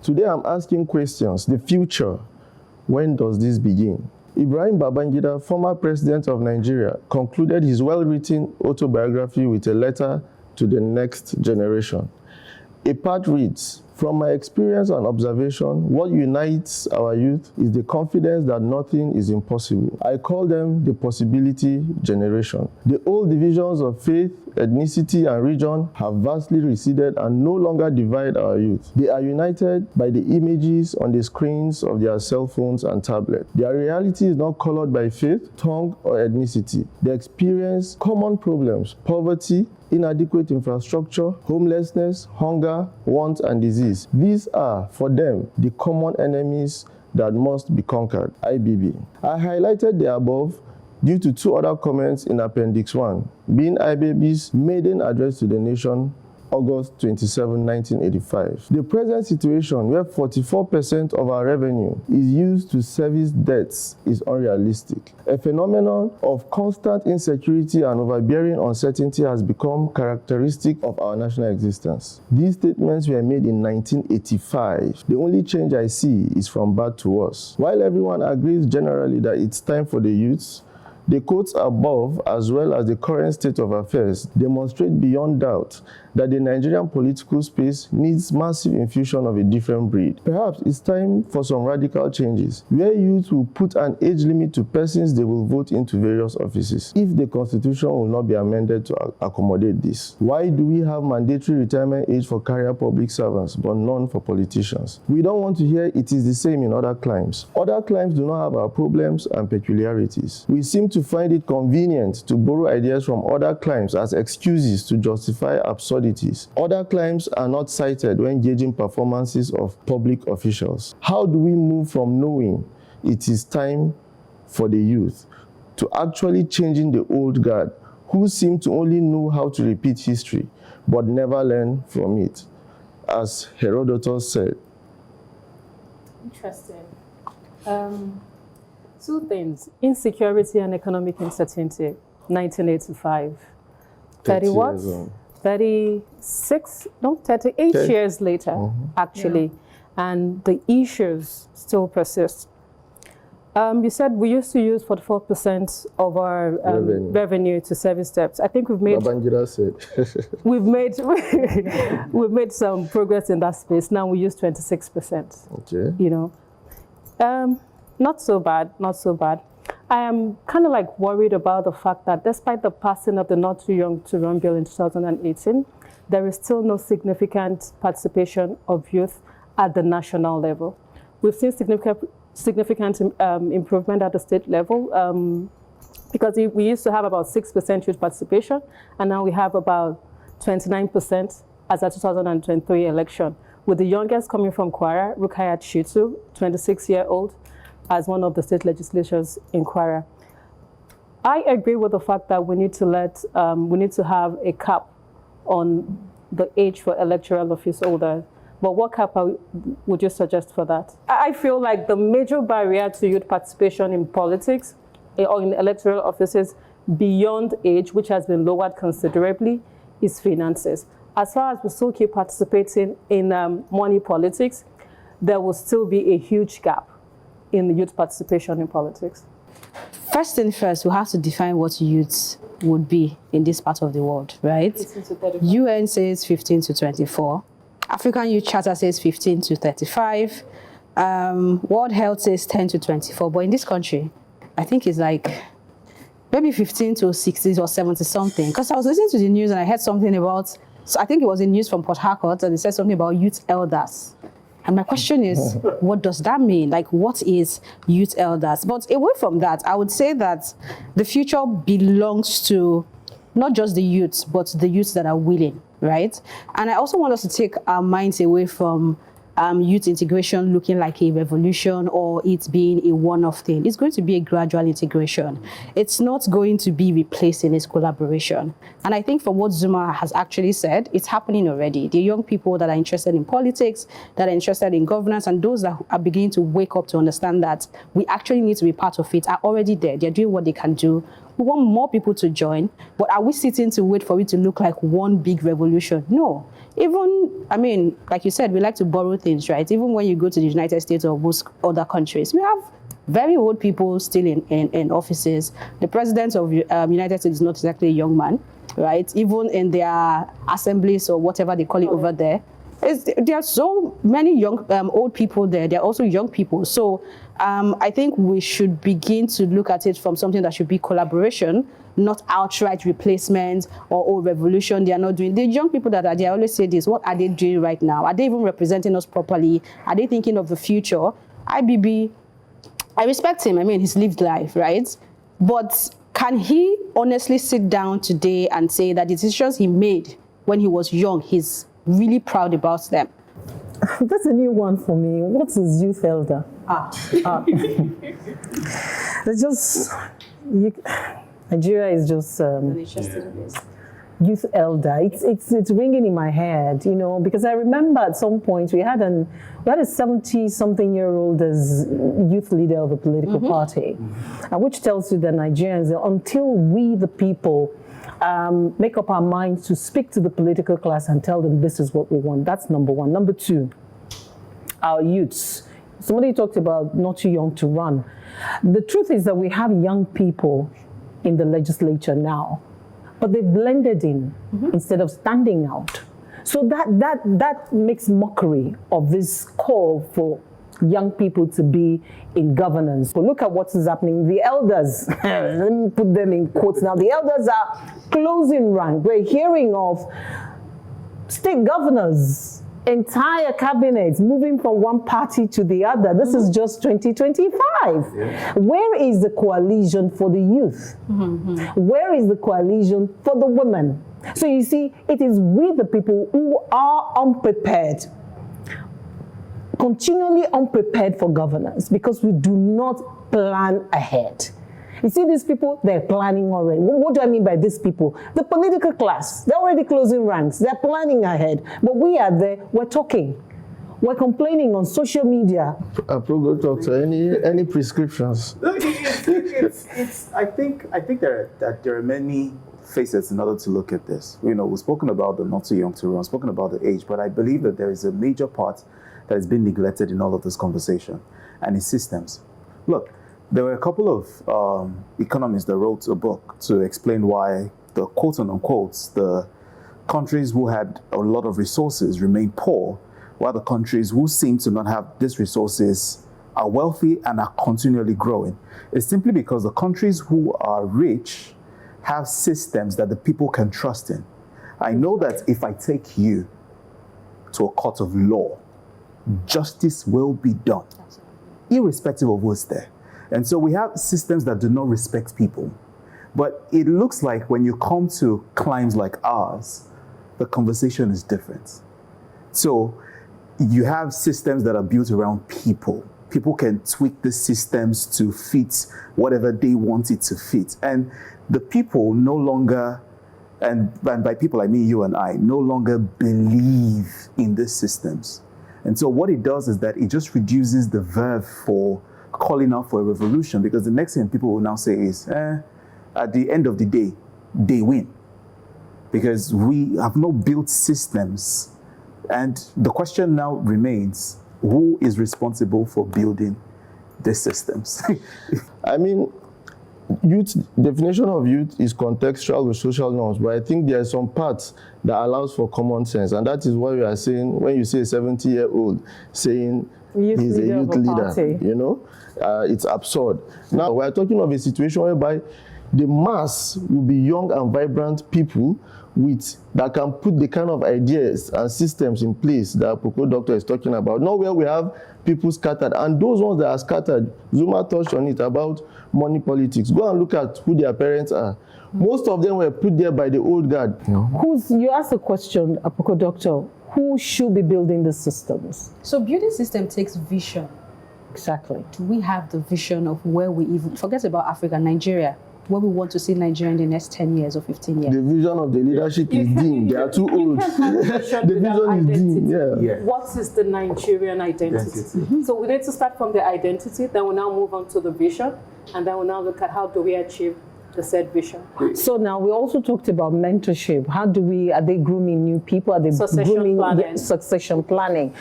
Today I'm asking questions. The future, when does this begin? Ibrahim Babangida, former president of Nigeria, concluded his well-written autobiography with a letter to the next generation. A part reads, "From my experience and observation, what unites our youth is the confidence that nothing is impossible. I call them the possibility generation. The old divisions of faith, ethnicity, and region have vastly receded and no longer divide our youth. They are united by the images on the screens of their cell phones and tablets. Their reality is not colored by faith, tongue, or ethnicity. They experience common problems: poverty, inadequate infrastructure, homelessness, hunger, want, and disease. These are, for them, the common enemies that must be conquered." IBB. I highlighted the above due to two other comments in Appendix 1, being IBB's maiden address to the nation, August 27, 1985. The present situation, where 44% of our revenue is used to service debts, is unrealistic. A phenomenon of constant insecurity and overbearing uncertainty has become characteristic of our national existence. These statements were made in 1985. The only change I see is from bad to worse. While everyone agrees generally that it's time for the youths, the quotes above, as well as the current state of affairs, demonstrate beyond doubt that the Nigerian political space needs massive infusion of a different breed. Perhaps it's time for some radical changes, where youth will put an age limit to persons they will vote into various offices, if the constitution will not be amended to accommodate this. Why do we have mandatory retirement age for career public servants, but none for politicians? We don't want to hear it is the same in other climes. Other climes do not have our problems and peculiarities. We seem to find it convenient to borrow ideas from other climes as excuses to justify absurdities. Other climes are not cited when gauging performances of public officials. How do we move from knowing it is time for the youth to actually changing the old guard, who seem to only know how to repeat history but never learn from it, as Herodotus said? Interesting. Two things: insecurity and economic uncertainty. 1985. 30 what? 38 years later, actually. Yeah. And the issues still persist. You said we used to use 44% of our revenue to service debts. I think we've made... Babangida said. we've made some progress in that space. Now we use 26%. Okay. You know, not so bad, not so bad. I am kind of like worried about the fact that despite the passing of the Not Too Young to Run bill in 2018, there is still no significant participation of youth at the national level. We've seen significant improvement at the state level because we used to have about 6% youth participation, and now we have about 29% as a 2023 election, with the youngest coming from Kwara, Rukayat Shitu, 26-year-old, as one of the state legislatures in Kwara. I agree with the fact that we need to have a cap on the age for electoral office holders. But what cap would you suggest for that? I feel like the major barrier to youth participation in politics or in electoral offices beyond age, which has been lowered considerably, is finances. As far as we still keep participating in money politics, there will still be a huge gap in the youth participation in politics. First thing first, we have to define what youth would be in this part of the world, right? UN says 15 to 24. African Youth Charter says 15 to 35. World Health says 10 to 24. But in this country, I think it's like maybe 15 to 60 or 70 something. Because I was listening to the news and I heard something about, so I think it was in news from Port Harcourt, and it said something about youth elders. And my question is, what does that mean? Like, what is youth elders? But away from that, I would say that the future belongs to not just the youths, but the youths that are willing, right? And I also want us to take our minds away from youth integration looking like a revolution or it being a one-off thing. It's going to be a gradual integration. It's not going to be replacing its collaboration. And I think from what Zuma has actually said, it's happening already. The young people that are interested in politics, that are interested in governance, and those that are beginning to wake up to understand that we actually need to be part of it are already there. They're doing what they can do We want more people to join, but are we sitting to wait for it to look like one big revolution? No. Even, I mean, like you said, we like to borrow things, right? Even when you go to the United States or most other countries, we have very old people still in offices. The president of United States is not exactly a young man, right? Even in their assemblies or whatever they call it over there, there are so many young, old people there. There are also young people. So I think we should begin to look at it from something that should be collaboration, not outright replacement or revolution. They are not doing. The young people that are there, I always say this, what are they doing right now? Are they even representing us properly? Are they thinking of the future? IBB, I respect him. I mean, he's lived life, right? But can he honestly sit down today and say that the decisions he made when he was young, he's really proud about them? That's a new one for me. What is youth elder? It's just, Nigeria is just youth elder. It's ringing in my head, you know, because I remember at some point we had a 70-something-year-old as youth leader of a political party, which tells you that Nigerians, until we the people make up our minds to speak to the political class and tell them this is what we want. That's number one. Number two, our youths. Somebody talked about not too young to run. The truth is that we have young people in the legislature now, but they blended in instead of standing out. So that makes mockery of this call for young people to be in governance. But look at what is happening. The elders, let me put them in quotes now, the elders are closing rank. We're hearing of state governors, entire cabinets moving from one party to the other. This is just 2025. Yeah. Where is the coalition for the youth? Where is the coalition for the women? So you see, it is we the people who are unprepared, continually unprepared for governance, because we do not plan ahead. You see these people, they're planning already. What do I mean by these people? The political class, they're already closing ranks, they're planning ahead. But we are there, we're talking. We're complaining on social media. Go talk to any prescriptions. I think there are many faces in order to look at this. You know, we've spoken about the not too young to run, spoken about the age, but I believe that there is a major part that has been neglected in all of this conversation, and it's systems. Look, there were a couple of economists that wrote a book to explain why the quote unquote the countries who had a lot of resources remain poor, while the countries who seem to not have these resources are wealthy and are continually growing. It's simply because the countries who are rich have systems that the people can trust in. I know that if I take you to a court of law, justice will be done, irrespective of who's there. And so we have systems that do not respect people. But it looks like when you come to climes like ours, the conversation is different. So you have systems that are built around people. People can tweak the systems to fit whatever they want it to fit. And the people no longer, and by people I mean you and I, no longer believe in these systems. And so what it does is that it just reduces the verve for calling out for a revolution, because the next thing people will now say is, at the end of the day, they win. Because we have not built systems. And the question now remains, who is responsible for building the systems? I mean, youth, definition of youth is contextual with social norms, but I think there are some parts that allows for common sense, and that is what we are saying when you see a 70-year-old saying he's a youth leader, you know, it's absurd. Now, we're talking of a situation whereby the mass will be young and vibrant people that can put the kind of ideas and systems in place that Aproko Doctor is talking about. Not where we have people scattered, and those ones that are scattered, Zuma touched on it about money politics. Go and look at who their parents are. Most of them were put there by the old guard. You asked the question, Aproko Doctor, who should be building the systems? So building system takes vision. Exactly. Do we have the vision of where we even, forget about Africa, Nigeria, where we want to see Nigeria in the next 10 years or 15 years? The vision of the leadership is dim. They are too old. The vision is dim. Yeah. What is the Nigerian identity? So we need to start from the identity, then we'll now move on to the vision, and then we'll now look at how do we achieve the said vision. So now we also talked about mentorship. How do we, are they grooming new people? Are they Succession grooming planning. Succession planning?